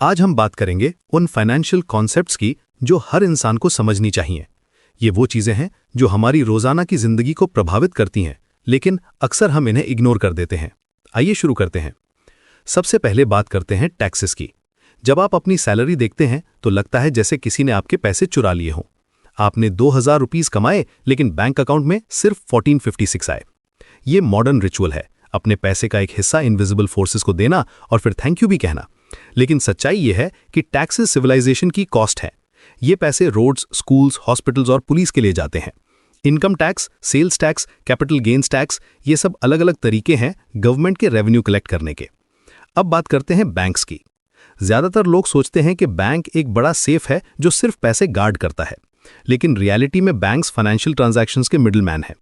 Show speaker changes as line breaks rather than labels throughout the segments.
आज हम बात करेंगे उन फाइनेंशियल कॉन्सेप्ट्स की जो हर इंसान को समझनी चाहिए। ये वो चीजें हैं जो हमारी रोजाना की जिंदगी को प्रभावित करती हैं, लेकिन अक्सर हम इन्हें इग्नोर कर देते हैं। आइए शुरू करते हैं। सबसे पहले बात करते हैं टैक्सेस की। जब आप अपनी सैलरी देखते हैं तो लगता है जैसे किसी ने आपके पैसे चुरा लिए हों। आपने 2000 रुपीज कमाए, लेकिन बैंक अकाउंट में सिर्फ 1456 आए। ये मॉडर्न रिचुअल है, अपने पैसे का एक हिस्सा इनविजिबल फोर्सेस को देना और फिर थैंक यू भी कहना। लेकिन सच्चाई ये है कि टैक्सेस सिविलाइजेशन की कॉस्ट है। ये पैसे रोड्स, स्कूल्स, हॉस्पिटल्स और पुलिस के लिए जाते हैं। Income tax, sales tax, capital gains tax, ये सब अलग अलग तरीके हैं गवर्नमेंट के रेवेन्यू कलेक्ट करने के। अब बात करते हैं बैंक्स की। ज्यादातर लोग सोचते हैं कि बैंक एक बड़ा सेफ है जो सिर्फ पैसे गार्ड करता है, लेकिन रियलिटी में बैंक्स फाइनेंशियल ट्रांजैक्शंस के मिडलमैन है।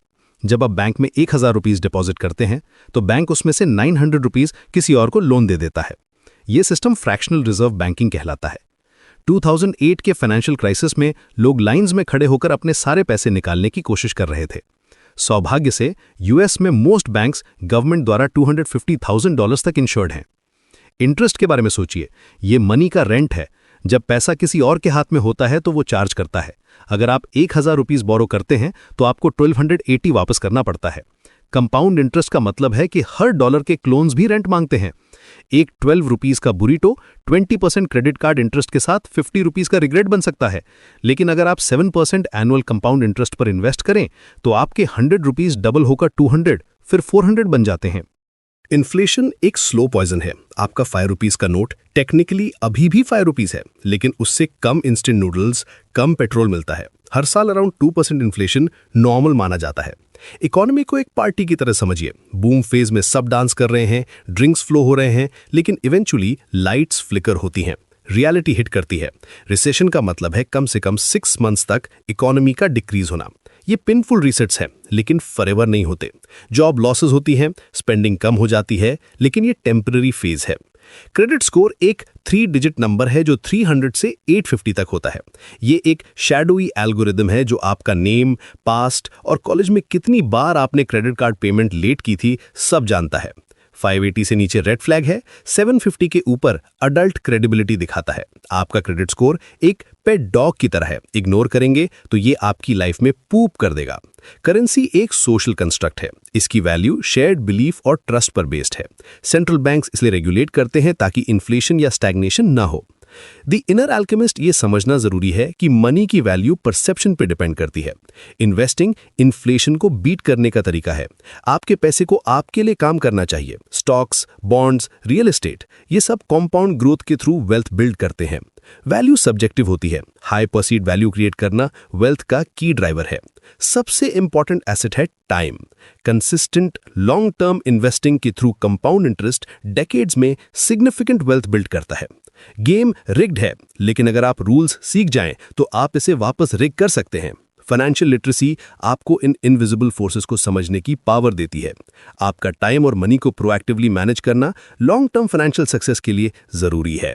जब आप बैंक में 1000 रुपीज डिपॉजिट करते हैं तो बैंक उसमें से 900 रुपीज किसी और को लोन दे देता है। यह सिस्टम फ्रैक्शनल रिजर्व बैंकिंग कहलाता है। 2008 के फाइनेंशियल क्राइसिस में लोग लाइंस में खड़े होकर अपने सारे पैसे निकालने की कोशिश कर रहे थे। सौभाग्य से यूएस में मोस्ट बैंक्स गवर्नमेंट द्वारा $250,000 तक इंश्योर्ड हैं। इंटरेस्ट के बारे में सोचिए, ये मनी का रेंट है। जब पैसा किसी और के हाथ में होता है तो वो चार्ज करता है। अगर आप 1000 रुपीज बोरो करते हैं तो आपको 1280 वापस करना पड़ता है। कंपाउंड इंटरेस्ट का मतलब है कि हर डॉलर के क्लोन्स भी रेंट मांगते हैं। एक 12 रुपीज का बुरीटो 20% क्रेडिट कार्ड इंटरेस्ट के साथ 50 रुपीज का रिग्रेट बन सकता है। लेकिन अगर आप 7% एनुअल कंपाउंड इंटरेस्ट पर इन्वेस्ट करें तो आपके 100 रुपीज डबल होकर 200, फिर 400 बन जाते हैं।
इन्फ्लेशन एक स्लो पॉइजन है। आपका 5 रुपीज का नोट टेक्निकली अभी भी 5 रुपीज है, लेकिन उससे कम इंस्टेंट नूडल्स, कम पेट्रोल मिलता है। हर साल अराउंड 2% इन्फ्लेशन नॉर्मल माना जाता है। इकोनॉमी को एक पार्टी की तरह समझिए। बूम फेज में सब डांस कर रहे हैं, ड्रिंक्स फ्लो हो रहे हैं, लेकिन इवेंचुअली लाइट्स फ्लिकर होती हैं, रियलिटी हिट करती है। रिसेशन का मतलब है कम से कम 6 मंथ्स तक इकोनॉमी का डिक्रीज होना। ये पेनफुल रीसेट्स हैं, लेकिन फॉरएवर नहीं होते। जॉब लॉसेस होती हैं, स्पेंडिंग कम हो जाती है, लेकिन ये टेम्पररी फेज है। क्रेडिट स्कोर एक 3 डिजिट नंबर है जो 300 से 850 तक होता है। ये एक शैडोई एल्गोरिदम है जो आपका नेम, पास्ट और कॉलेज में कितनी बार आपने क्रेडिट कार्ड पेमेंट लेट की थी सब जानता है। 580 से नीचे रेड फ्लैग है, 750 के ऊपर अडल्ट क्रेडिबिलिटी दिखाता है। आपका क्रेडिट स्कोर एक पेट डॉग की तरह है, इग्नोर करेंगे तो ये आपकी लाइफ में पूप कर देगा। करेंसी एक सोशल कंस्ट्रक्ट है। इसकी वैल्यू शेयर्ड बिलीफ और ट्रस्ट पर बेस्ड है। सेंट्रल बैंक्स इसलिए रेगुलेट करते हैं ताकि इन्फ्लेशन या स्टैग्नेशन ना हो। द इनर अल्केमिस्ट ये समझना जरूरी है कि मनी की वैल्यू परसेप्शन पे डिपेंड करती है। इन्वेस्टिंग इन्फ्लेशन को बीट करने का तरीका है। आपके पैसे को आपके लिए काम करना चाहिए। स्टॉक्स, बॉन्ड्स, रियल एस्टेट, ये सब कॉम्पाउंड ग्रोथ के थ्रू वेल्थ बिल्ड करते हैं। वैल्यू सब्जेक्टिव होती है। हाई परसीव्ड वैल्यू क्रिएट करना वेल्थ का की ड्राइवर है। सबसे इंपॉर्टेंट एसेट है time. Consistent long term investing के थ्रू कंपाउंड इंटरेस्ट डेकेड्स में सिग्निफिकेंट वेल्थ बिल्ड करता है। गेम रिग्ड है, लेकिन अगर आप रूल्स सीख जाएं तो आप इसे वापस रिग कर सकते हैं। फाइनेंशियल लिटरेसी आपको इन इनविजिबल फोर्सेस को समझने की पावर देती है। आपका टाइम और मनी को प्रोएक्टिवली मैनेज करना लॉन्ग टर्म फाइनेंशियल सक्सेस के लिए जरूरी है।